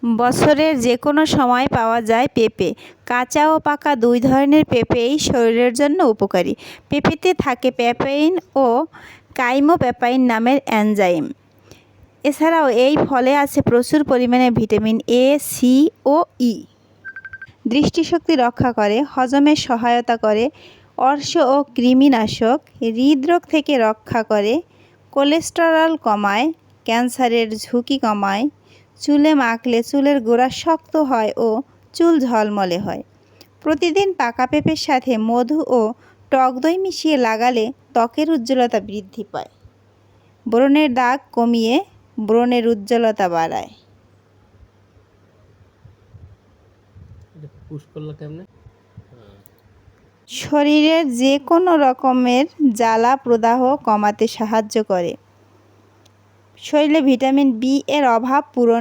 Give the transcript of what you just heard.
বছরের যে কোনো সময় পাওয়া যায় পেঁপে। কাঁচা ও পাকা দুই ধরনের পেঁপেই শরীরের জন্য উপকারী। পেঁপেতে থাকে পেপাইন ও কাইমোপেপাইন নামের এনজাইম। এছাড়াও এই ফলে আছে প্রচুর পরিমাণে ভিটামিন এ, সি ও ই। দৃষ্টিশক্তি রক্ষা করে, হজমে সহায়তা করে, অর্শ ও কৃমিনাশক, হৃদরোগ থেকে রক্ষা করে, কোলেস্টেরল কমায়, ক্যান্সারের ঝুঁকি কমায়, চুলে মাখলে চুলের গোড়া শক্ত হয় ও চুল ঝলমলে হয়। প্রতিদিন পাকা পেঁপের সাথে মধু ও টক দই মিশিয়ে লাগালে ত্বকের উজ্জ্বলতা বৃদ্ধি পায়, ব্রণের দাগ কমিয়ে ব্রণের উজ্জ্বলতা বাড়ায়। শরীরের যে কোনো রকমের জ্বালা প্রদাহ কমাতে সাহায্য করে। শরীরে ভিটামিন বি এর অভাব পূরণ